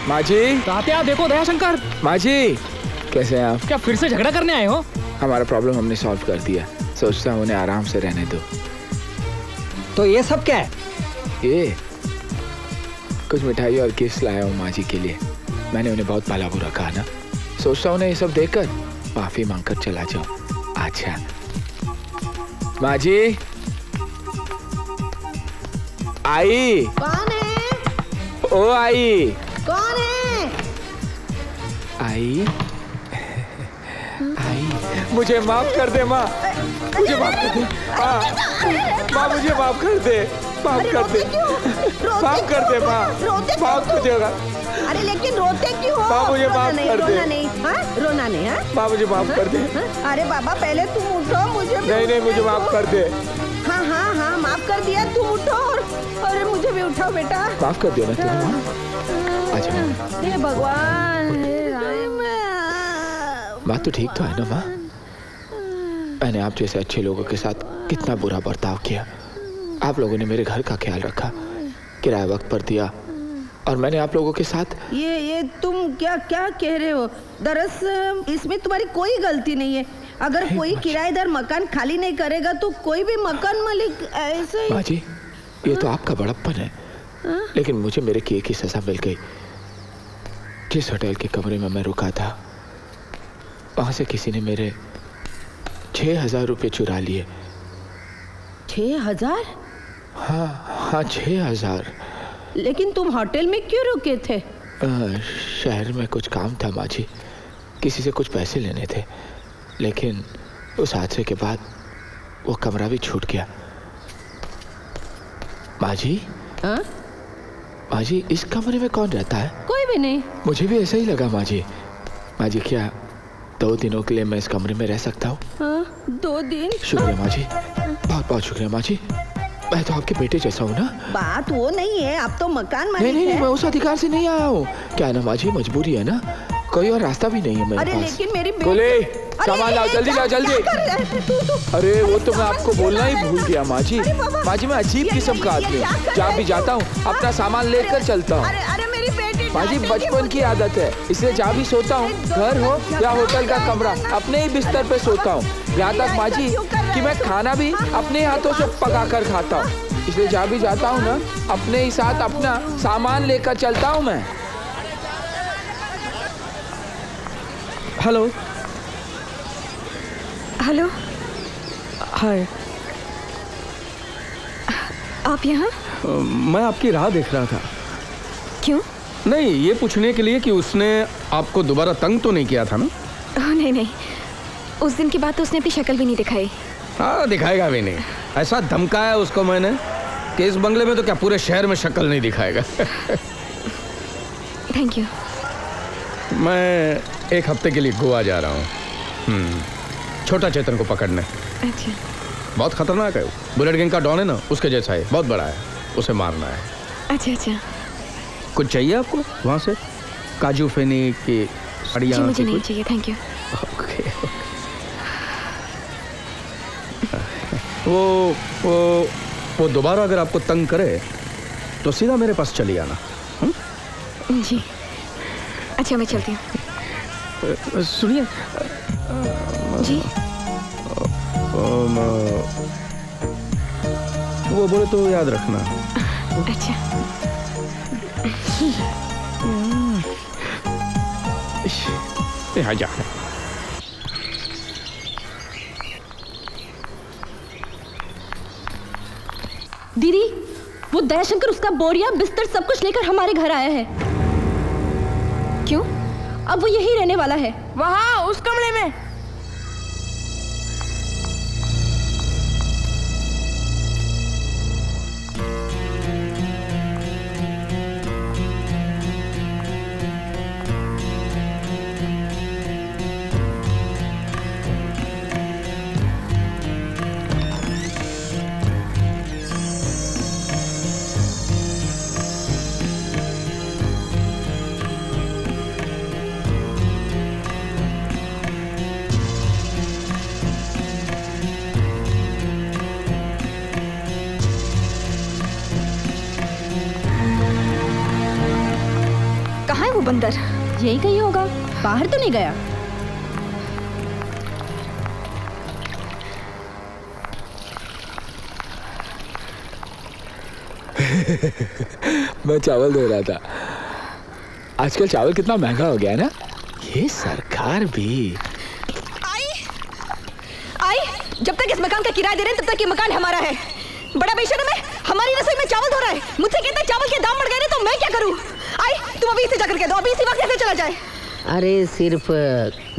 माँ जी, तात्या देखो दयाशंकर। माँ जी, कैसे हैं आप? क्या फिर से झगड़ा करने आए हो? हमारा प्रॉब्लम हमने सॉल्व कर दिया। सोचता हूँ उन्हें आराम से रहने दो। तो ये सब क्या है? ये कुछ मिठाई और गिफ्ट लाया हूँ माँ जी के लिए। मैंने उन्हें बहुत पाला बुरा कहा ना, सोचता हूँ उन्हें ये सब देकर माफी मांगकर चला जाऊँ। अच्छा माँ जी, आई। कौन है? ओ आई। कौन है? आई आई, मुझे माफ कर दे माँ, मुझे माफ कर दे। माँ मुझे माफ कर दे, माफ कर दे, माफ कर दे माँ, माफ कर देगा। अरे लेकिन रोते क्यों हो? माँ मुझे माफ कर दे। रोना नहीं, हाँ? रोना नहीं, हाँ? माँ मुझे माफ कर दे। अरे बाबा पहले तुम उठो, मुझे नहीं मुझे माफ कर दे। हाँ हाँ हाँ माफ कर दिया, तुम उठो और अरे मुझे भी उठाओ बेटा। माफ कर दिया ना तुम्हें माँ? अच्छा हे भगवान, हे राम। बात तो ठीक तो है ना माँ? मैंने आप जैसे अच्छे लोगों के साथ कितना बुरा बर्ताव किया। आप लोगों ने मेरे घर का ख्याल रखा, किराया वक्त पर दिया, और मैंने आप लोगों के साथ ये तुम क्या क्या कह रहे हो? दरअसल इसमें तुम्हारी कोई गलती नहीं है। अगर कोई किराएदार मकान खाली नहीं करेगा तो कोई भी मकान मालिक ऐसे माँ जी, ये तो आपका बड़प्पन है, लेकिन मुझे मेरे किए की सजा मिल गई। जिस होटल के कमरे में मैं रुका था, वहां से किसी ने मेरे 6,000 रुपये चुरा लिए। 6,000? हाँ 6,000। लेकिन तुम होटल में क्यों रुके थे? शहर में कुछ काम था माँ जी, किसी से कुछ पैसे लेने थे, लेकिन उस हादसे के बाद वो कमरा भी छूट गया। माँ जी, माँ जी, इस कमरे में कौन रहता है? कोई भी नहीं। मुझे भी ऐसा ही लगा माँ जी। माँ जी, क्या 2 दिनों के लिए मैं इस कमरे में रह सकता हूँ? 2 दिन? शुक्रिया माँ जी, बहुत बहुत शुक्रिया माँ जी। मैं तो आपके बेटे जैसा हूँ ना। बात वो नहीं है, आप तो मकान मालिक नहीं, हैं। मैं उस अधिकार से नहीं आया हूँ। क्या है ना माँ जी, मजबूरी है ना, कोई और रास्ता भी नहीं है मेरे अरे पास। लेकिन मेरी गोले, सामान लाओ, जल्दी लाओ, जल्दी। अरे वो तो मैं आपको बोलना ही भूल गया माँ जी। माँ जी, मैं अजीब किस्म का आदमी हूँ, जहाँ भी जाता हूँ अपना सामान लेकर चलता हूँ। अरे मेरी बेटी माँ जी, बचपन की आदत है, इसलिए जहाँ भी सोता हूँ, घर हो या होटल का कमरा, अपने ही बिस्तर पे सोता हूँ। यहाँ तक माँ जी कि मैं खाना भी अपने हाथों से पका कर खाता हूँ, इसलिए जहाँ भी जाता हूँ ना, अपने ही साथ अपना सामान लेकर चलता हूँ मैं। हेलो हेलो, हाय। आप यहाँ? मैं आपकी राह देख रहा था। क्यों? नहीं, ये पूछने के लिए कि उसने आपको दोबारा तंग तो नहीं किया था ना? नहीं, उस दिन के बाद तो उसने अपनी शक्ल भी नहीं दिखाई। हाँ, दिखाएगा भी नहीं। ऐसा धमकाया उसको मैंने कि इस बंगले में तो क्या पूरे शहर में शक्ल नहीं दिखाएगा। Thank you. मैं 1 हफ्ते के लिए गोवा जा रहा हूँ, छोटा चेतन को पकड़ने। अच्छा। बहुत खतरनाक है, बुलेट गैंग का डॉन है ना, उसके जैसा है, बहुत बड़ा है, उसे मारना है। अच्छा। कुछ चाहिए आपको वहाँ से? काजू फेनी की साड़ियाँ? जी मुझे नहीं चाहिए, थैंक यू। ओके। वो दोबारा अगर आपको तंग करे तो सीधा मेरे पास चली आना। जी अच्छा, मैं चलती हूँ। सुनिए जी। वो बोले तो याद रखना। अच्छा। यहाँ जा। दीदी, वो दयाशंकर उसका बोरिया बिस्तर सब कुछ लेकर हमारे घर आया है। क्यों? अब वो यही रहने वाला है। वहाँ उस कमरे में। कहाँ है वो बंदर? यही कहीं होगा, बाहर तो नहीं गया। मैं चावल धो रहा था। आजकल चावल कितना महंगा हो गया है ना। ये सरकार भी। आई, जब तक इस मकान का किराया दे रहे हैं तब तक ये मकान हमारा है। बड़ा बेशर्म है, हमारी रसोई में चावल धो रहा है। मुझसे कहता है चावल के दाम बढ़ गए तो मैं क्या करूं? आई, तुम अभी इसे जाकर कह दो, अभी इसी वक्त कैसे चला जाए। अरे सिर्फ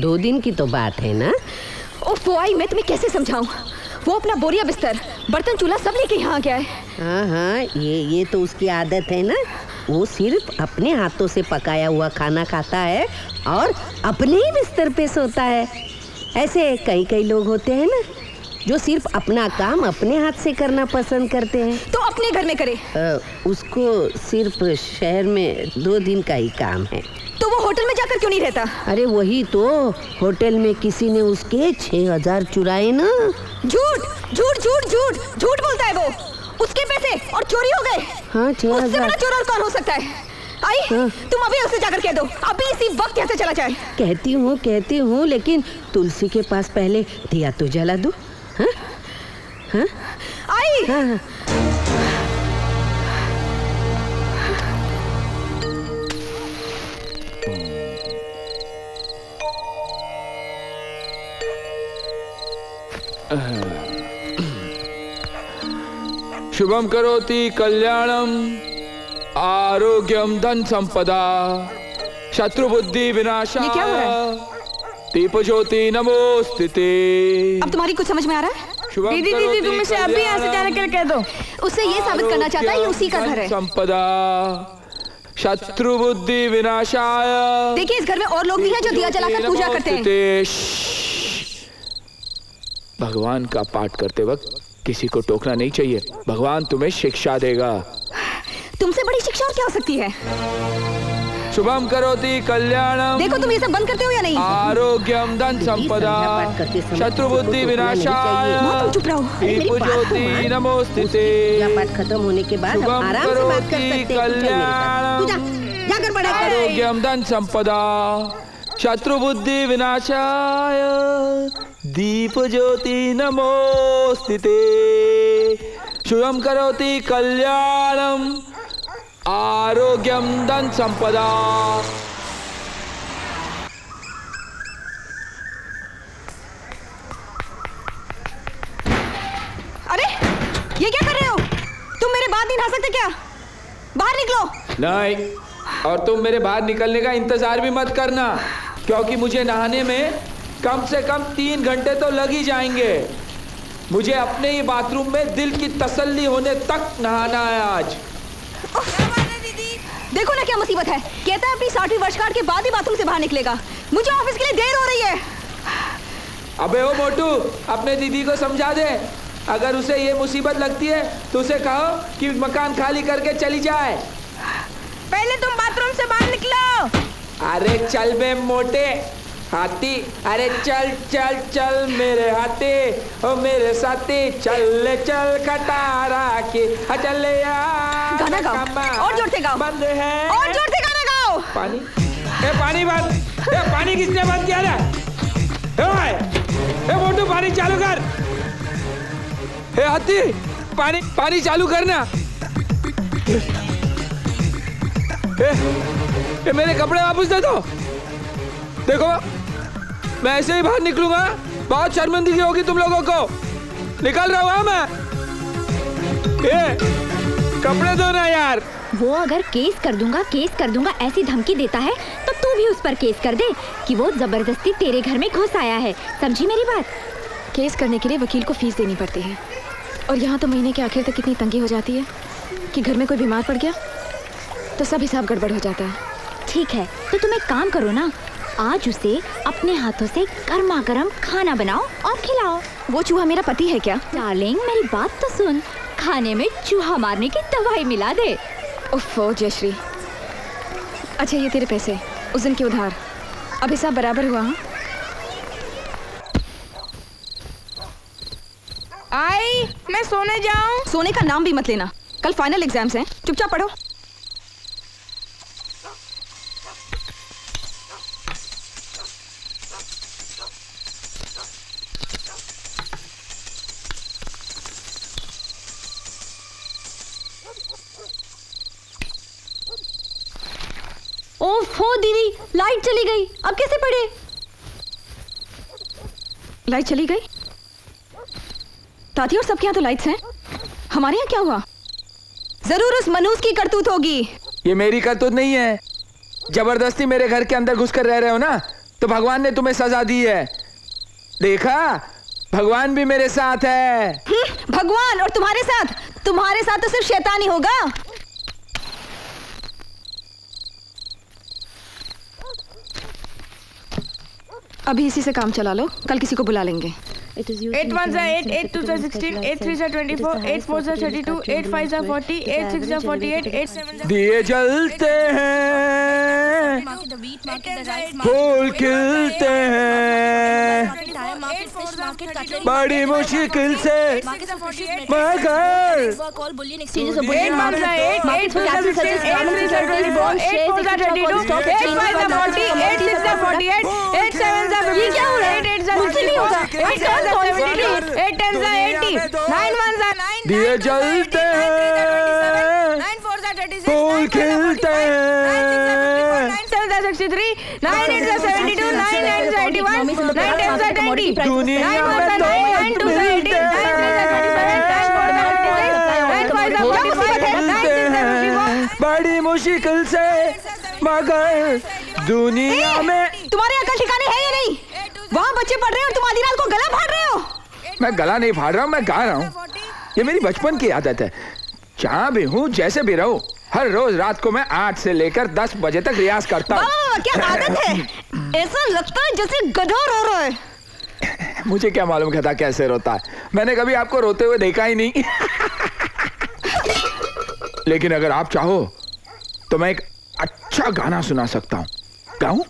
2 दिन की तो बात है ना। ओफो आई, मैं तुम्हें कैसे समझाऊं? वो अपना बोरिया बिस्तर, बर्तन, चूल्हा सब लेके यहाँ आ गया है। हाँ, ये तो उसकी आदत है ना। वो सिर्फ अपने हाथों से पकाया हुआ खाना खाता है और अपने ही बिस्तर पे सोता है। ऐसे कई लोग होते हैं ना जो सिर्फ अपना काम अपने हाथ से करना पसंद करते हैं। तो अपने घर में करे। उसको सिर्फ शहर में 2 दिन का ही काम है। तो वो होटल में जाकर क्यों नहीं रहता? अरे वही तो, होटल में किसी ने उसके 6000 चुराए ना। झूठ बोलता है वो। उसके पैसे और चोरी हो गए। हाँ, 6000। उससे बड़ा चोर और कौन हो सकता है? आई, हाँ। तुम अभी उसे जाकर कह दो, अभी इसी वक्त यहाँ से चला जाए। कहती हूँ, लेकिन तुलसी के पास पहले दिया तो जला दूं। हाँ? हाँ? आई, हाँ। शुभम करोति कल्याणम आरोग्यम धन संपदा शत्रु बुद्धि विनाशा। ये क्या हो रहा है? दीप ज्योति नमोस्तुते। अब तुम्हारी कुछ समझ में आ रहा है? दीदी तुम इसे अभी यहाँ से जाने के कह दो। उससे ये साबित करना चाहता है ये उसी का घर है। संपदा शत्रु बुद्धि विनाशाय। देखिए, इस घर में और लोग भी हैं जो दिया जलाकर पूजा करते हैं। भगवान का पाठ करते वक्त किसी को टोकना नहीं चाहिए। भगवान तुम्हें शिक्षा देगा। तुमसे बड़ी शिक्षा और क्या हो सकती है? शुभम करोति कल्याणम। देखो, तुम ये सब बंद करते हो या नहीं? आरोग्यम धन संपदा शत्रु बुद्धि विनाशाय। तुम चुप रहो। दीप ज्योति नमोस्तुते। पूजा पाठ खत्म होने के बाद हम आराम से बात कर सकते हैं। तू जाकर पढ़ा कर। आरोग्यम धन संपदा शत्रु बुद्धि विनाशाय दीप ज्योति नमोस्तुते। शुभम करोति कल्याणम आरोग्यम धन संपदा। अरे, ये क्या कर रहे हो? तुम मेरे बात नहीं नहा सकते क्या? बाहर निकलो। नहीं, और तुम मेरे बाहर निकलने का इंतजार भी मत करना, क्योंकि मुझे नहाने में कम से कम 3 घंटे तो लग ही जाएंगे। मुझे अपने ही बाथरूम में दिल की तसल्ली होने तक नहाना है आज। देखो ना क्या मुसीबत है। कहता है अपनी 60वीं वर्षगांठ के बाद ही बाथरूम से बाहर निकलेगा। मुझे ऑफिस के लिए देर हो रही है। अबे ओ मोटू, अपने दीदी को समझा दे। अगर उसे ये मुसीबत लगती है तो उसे कहो कि मकान खाली करके चली जाए। पहले तुम बाथरूम से बाहर निकलो। अरे चल बे मोटे हाथी, अरे चल चल चल मेरे हाथी, ओ मेरे साथी, चल चल खटारा के चल यार। गाना गाओ, और जोर से गाओ। बंद है, और जोर से गाना गाओ। पानी, पानी बंद। पानी किसने बंद किया ना? मोटू पानी चालू कर। हाथी, पानी चालू करना। मेरे कपड़े वापस दे दो। देखो, मैं ऐसे ही बाहर निकलूंगा, बहुत शर्मिंदगी होगी तुम लोगों को। निकल रहा हूँ मैं। कपड़े दो ना यार। वो अगर केस कर दूंगा ऐसी धमकी देता है तो तू भी उस पर केस कर दे कि वो जबरदस्ती तेरे घर में घुस आया है। समझी मेरी बात? केस करने के लिए वकील को फीस देनी पड़ती है, और यहाँ तो महीने के आखिर तक इतनी तंगी हो जाती है कि घर में कोई बीमार पड़ गया तो सब हिसाब गड़बड़ हो जाता है। ठीक है, तो तुम एक काम करो ना, आज उसे अपने हाथों से गर्मा गर्म खाना बनाओ और खिलाओ। वो चूहा मेरा पति है क्या? डार्लिंग, मेरी बात तो सुन, खाने में चूहा मारने की दवाई मिला दे। उफ़ो जयश्री। अच्छा, ये तेरे पैसे, उस दिन के उधार। अब हिसाब बराबर हुआ? हाँ, आई, मैं सोने जाऊं? सोने का नाम भी मत लेना। कल फाइनल एग्जाम्स हैं, चुपचाप पढ़ो। ओफो दीदी, लाइट चली गई, अब कैसे पढ़े? लाइट चली गई? दादी और सबके यहाँ तो लाइट्स हैं, हमारे यहाँ क्या हुआ? जरूर उस मनूस की करतूत होगी। ये मेरी करतूत नहीं है। जबरदस्ती मेरे घर के अंदर घुसकर रह रहे हो ना, तो भगवान ने तुम्हें सजा दी है। देखा, भगवान भी मेरे साथ है। भगवान और तुम्हारे साथ तो सिर्फ शैतान ही होगा। अभी इसी से काम चला लो, कल किसी को बुला लेंगे। 8 1 8, 8 2 16, 8 3 24, 8 4 32, 8 5 40, 8 6 48, 8 7 दिए जलते हैं, फूल खिलते हैं, बड़ी मुश्किल से मगर दिए जलते हैं, फूल खिलते हैं, 9 8 72, 9 9 81, 9 10 20, दुनिया में तो मिलते हैं, बड़ी मुश्किल से मगर दुनिया में। तुम्हारे अकल ठिकाने है या नहीं? वहाँ बच्चे पढ़ रहे हैं और तुम आधी रात को गला फाड़ रहे हो। मैं गला नहीं फाड़ रहा हूँ, मैं गा रहा हूँ। ये मेरी बचपन की आदत है। जहाँ भी हूँ, जैसे भी रहूँ, हर रोज रात को मैं 8 से लेकर 10 बजे तक रियाज करता हूँ। वाह, क्या आदत है। ऐसा लगता है जैसे गधा रो रहा है। मुझे क्या मालूम गधा कैसे रोता है, मैंने कभी आपको रोते हुए देखा ही नहीं। लेकिन अगर आप चाहो तो मैं एक अच्छा गाना सुना सकता हूँ। गाऊं?